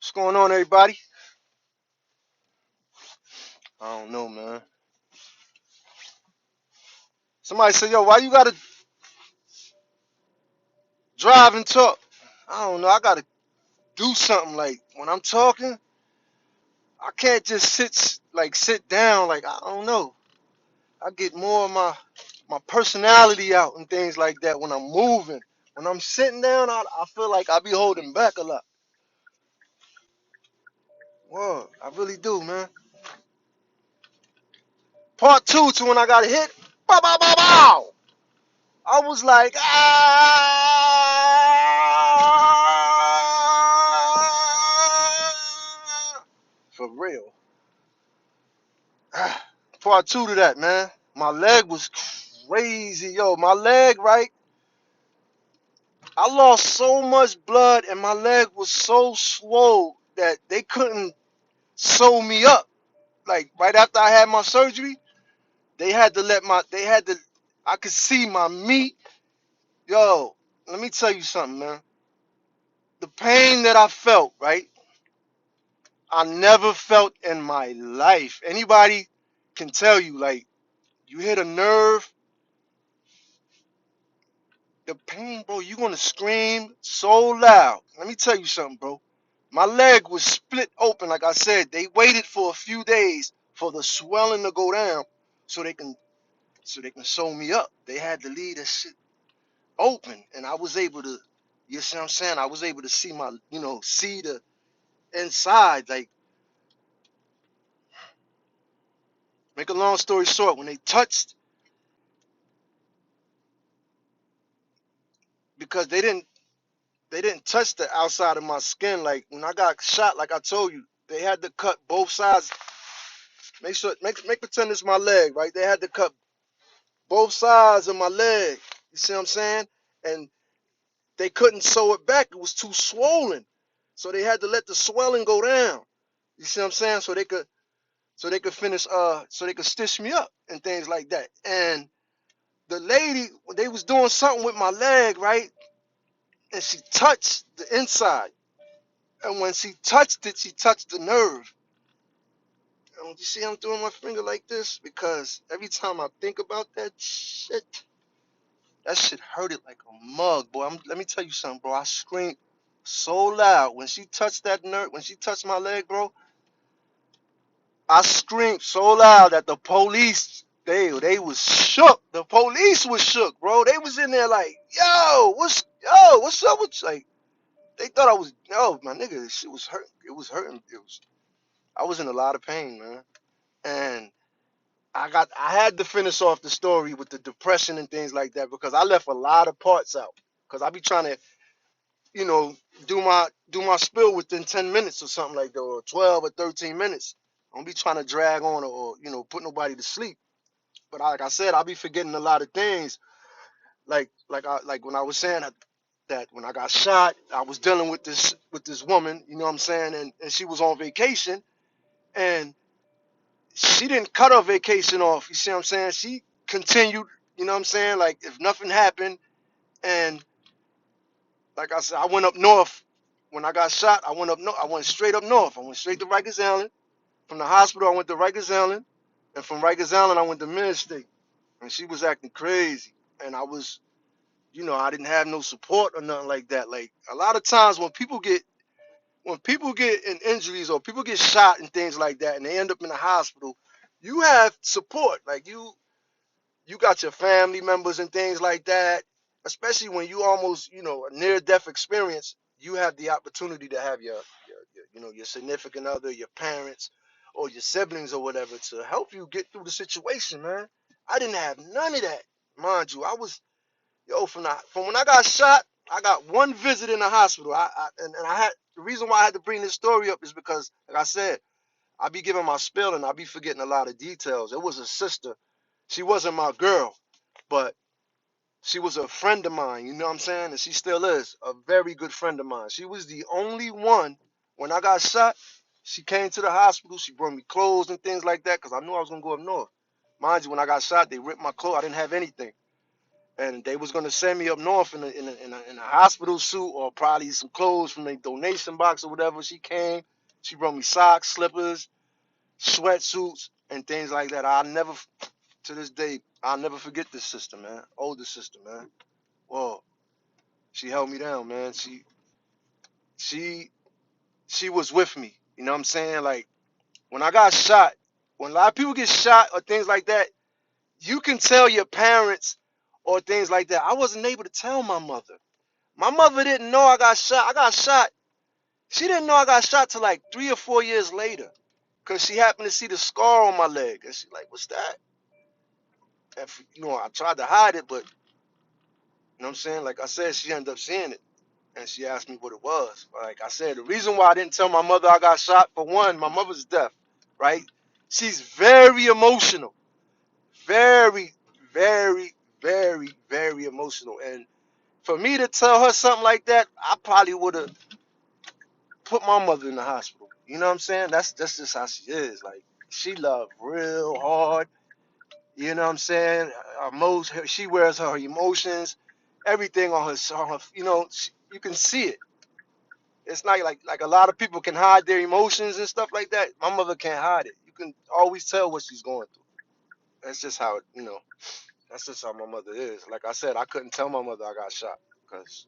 What's going on, everybody? I don't know, man. Somebody said, yo, why you gotta drive and talk? I don't know. I gotta do something. Like, when I'm talking, I can't just sit down. Like, I don't know. I get more of my personality out and things like that when I'm moving. When I'm sitting down, I feel like I be holding back a lot. Whoa, I really do, man. Part two to when I got hit. Bow, bow, bow, bow. I was like, ah, for real. Part two to that, man. My leg was crazy, yo. My leg, right? I lost so much blood, and my leg was so swole that they couldn't sew me up. Like right after I had my surgery, they had to. I could see my meat, yo. Let me tell you something, man. The pain that I felt, right? I never felt in my life. Anybody can tell you, like, you hit a nerve, the pain, bro, you're gonna scream so loud. Let me tell you something, bro. My leg was split open, like I said. They waited for a few days for the swelling to go down so they can sew me up. They had to leave that shit open, and I was able to, you see what I'm saying? I was able to see see the inside. Like, make a long story short, when they touched, because they didn't touch the outside of my skin. Like when I got shot, like I told you, they had to cut both sides. Make pretend it's my leg, right? They had to cut both sides of my leg. You see what I'm saying? And they couldn't sew it back. It was too swollen. So they had to let the swelling go down. You see what I'm saying? So they could finish so they could stitch me up and things like that. And the lady, they was doing something with my leg, right? And she touched the inside. And when she touched it, she touched the nerve. And you see I'm doing my finger like this? Because every time I think about that shit hurted like a mug, boy. Let me tell you something, bro. I screamed so loud when she touched that nerve, when she touched my leg, bro. I screamed so loud that the police, they was shook. The police was shook, bro. They was in there like, what's up with you? Like, they thought I was, yo, my nigga, this shit was hurting. It was hurting. I was in a lot of pain, man. And I had to finish off the story with the depression and things like that because I left a lot of parts out. Cause I be trying to, you know, do my spill within 10 minutes or something like that, or 12 or 13 minutes. I don't be trying to drag on or put nobody to sleep. But like I said, I'll be forgetting a lot of things. Like when I was saying that when I got shot, I was dealing with this woman, you know what I'm saying, and she was on vacation, and she didn't cut her vacation off. You see what I'm saying? She continued, you know what I'm saying? Like if nothing happened, and like I said, I went up north. When I got shot, I went up north. I went straight up north. I went straight to Rikers Island. From the hospital, I went to Rikers Island, and from Rikers Island, I went to Midstate. And she was acting crazy, and I was, I didn't have no support or nothing like that. Like a lot of times when people get in injuries or people get shot and things like that, and they end up in the hospital, you have support. Like you got your family members and things like that. Especially when you almost, a near-death experience, you have the opportunity to have your significant other, your parents, or your siblings or whatever to help you get through the situation, man. I didn't have none of that, mind you. I was, from when I got shot, I got one visit in the hospital. And I had the reason why I had to bring this story up is because, like I said, I be giving my spill and I be forgetting a lot of details. It was a sister. She wasn't my girl, but she was a friend of mine, you know what I'm saying? And she still is a very good friend of mine. She was the only one when I got shot. She came to the hospital. She brought me clothes and things like that because I knew I was going to go up north. Mind you, when I got shot, they ripped my clothes. I didn't have anything. and they was gonna send me up north in a hospital suit or probably some clothes from the donation box or whatever. She came, she brought me socks, slippers, sweatsuits, and things like that. To this day, I'll never forget this sister, man. Older sister, man. Whoa, she held me down, man. She she was with me. You know what I'm saying? Like when I got shot, when a lot of people get shot or things like that, you can tell your parents or things like that. I wasn't able to tell my mother. My mother didn't know I got shot. I got shot. She didn't know I got shot till like 3 or 4 years later. Cause she happened to see the scar on my leg. And she like, what's that? And I tried to hide it, but you know what I'm saying? Like I said, she ended up seeing it. And she asked me what it was. Like I said, the reason why I didn't tell my mother I got shot, for one, my mother's deaf, right? She's very emotional. Very, very, very, very emotional. And for me to tell her something like that, I probably would have put my mother in the hospital. You know what I'm saying? That's just how she is. Like she loved real hard. You know what I'm saying? She wears her emotions, everything on her. You can see it. It's not like a lot of people can hide their emotions and stuff like that. My mother can't hide it. You can always tell what she's going through. That's just how That's just how my mother is. Like I said, I couldn't tell my mother I got shot because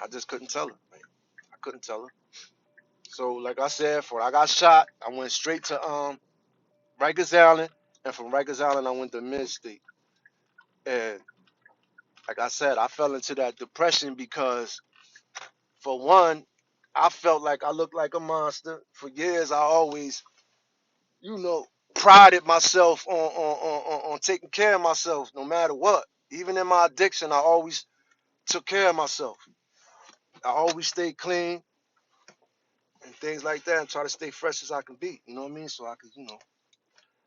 I just couldn't tell her. Like, I couldn't tell her. So like I said, when I got shot, I went straight to Rikers Island, and from Rikers Island I went to Mid State. And like I said, I fell into that depression because for one, I felt like I looked like a monster. For years, I always, you know, prided myself on taking care of myself no matter what. Even in my addiction, I always took care of myself. I always stayed clean and things like that and try to stay fresh as I can be. You know what I mean? So I could,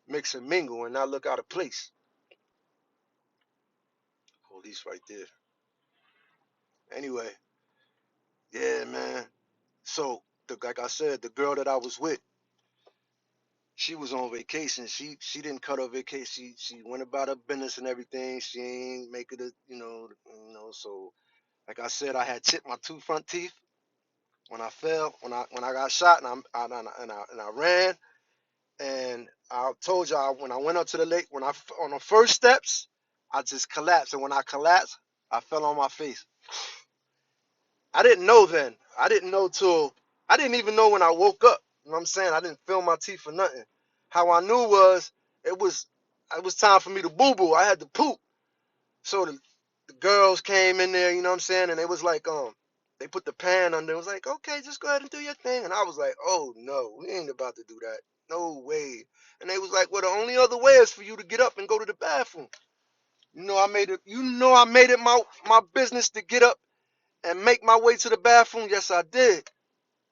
mix and mingle and not look out of place. Police right there. Anyway, yeah, man. So, like I said, the girl that I was with, she was on vacation. She didn't cut her vacation. She went about her business and everything. She ain't make it So like I said, I had chipped my two front teeth when I fell, when I got shot, and I ran. And I told y'all when I went up to the lake, on the first steps, I just collapsed. And when I collapsed, I fell on my face. I didn't know then. I didn't even know when I woke up. You know what I'm saying? I didn't feel my teeth or nothing. How I knew was it was it was time for me to boo boo. I had to poop. So the girls came in there, you know what I'm saying, and they was like, they put the pan under. It was like, okay, just go ahead and do your thing. And I was like, oh no, we ain't about to do that. No way. And they was like, well, the only other way is for you to get up and go to the bathroom. I made it my business to get up and make my way to the bathroom. Yes, I did.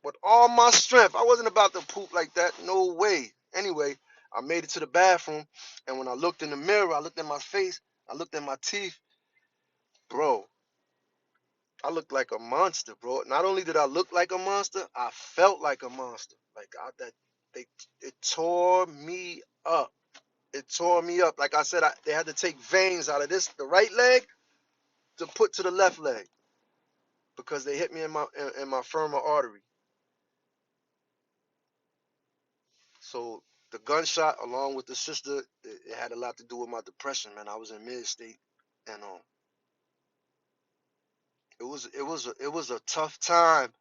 With all my strength. I wasn't about to poop like that. No way. Anyway, I made it to the bathroom, and when I looked in the mirror, I looked at my face, I looked at my teeth. Bro, I looked like a monster, bro. Not only did I look like a monster, I felt like a monster. They it tore me up. It tore me up. Like I said, they had to take veins out of the right leg to put to the left leg because they hit me in my femoral artery. So the gunshot, along with the sister, it had a lot to do with my depression, man. I was in mid state, and it was a tough time,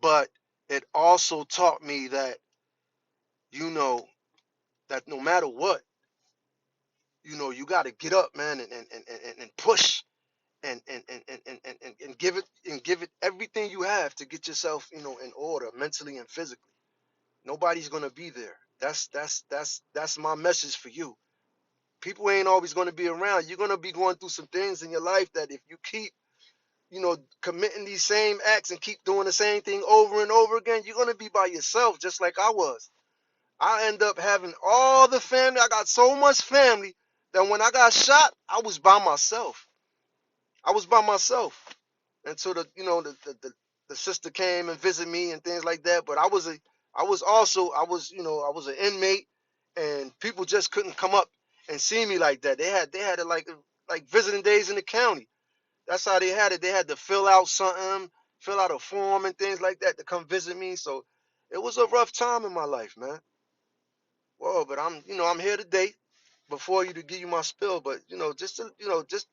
but it also taught me that you know that no matter what, you got to get up, man, and push and give it everything you have to get yourself in order mentally and physically. Nobody's gonna be there. That's my message for you. People ain't always going to be around. You're going to be going through some things in your life that if you keep, committing these same acts and keep doing the same thing over and over again, you're going to be by yourself, just like I was. I end up having all the family. I got so much family that when I got shot, I was by myself. I was by myself until the sister came and visited me and things like that. But I was an inmate, and people just couldn't come up and see me like that. They had it like visiting days in the county. That's how they had it. They had to fill out something, fill out a form and things like that to come visit me. So it was a rough time in my life, man. Whoa, but I'm here today before you to give you my spill. But just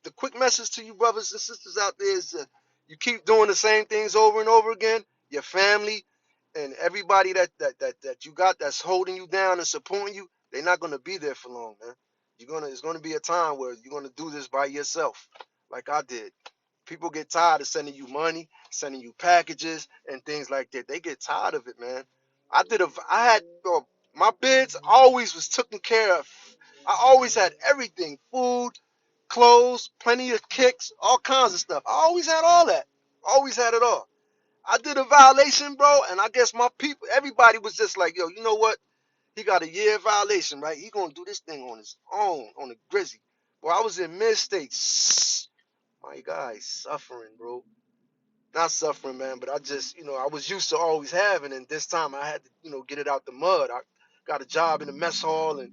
the quick message to you brothers and sisters out there is you keep doing the same things over and over again. Your family and everybody that you got that's holding you down and supporting you, they're not gonna be there for long, man. It's gonna be a time where you're gonna do this by yourself, like I did. People get tired of sending you money, sending you packages and things like that. They get tired of it, man. I had my bids always was taken care of. I always had everything, food, clothes, plenty of kicks, all kinds of stuff. I always had all that. Always had it all. I did a violation, bro, and I guess my people, everybody was just like, yo, you know what? He got a year violation, right? He gonna do this thing on his own, on the grizzy. Boy, I was in mid-states. My guy suffering, bro. Not suffering, man, but I just, I was used to always having, and this time I had to, get it out the mud. I got a job in the mess hall, and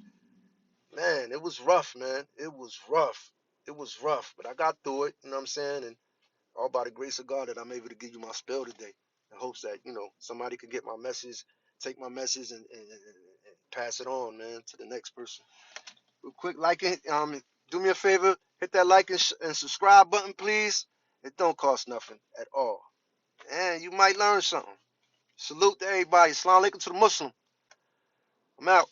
man, it was rough, man. It was rough. It was rough, but I got through it, you know what I'm saying? And all by the grace of God that I'm able to give you my spill today. In hopes that, somebody could get my message, take my message, and pass it on, man, to the next person. Real quick, do me a favor, hit that like and subscribe button, please. It don't cost nothing at all. And you might learn something. Salute to everybody. Assalamu alaikum to the Muslim. I'm out.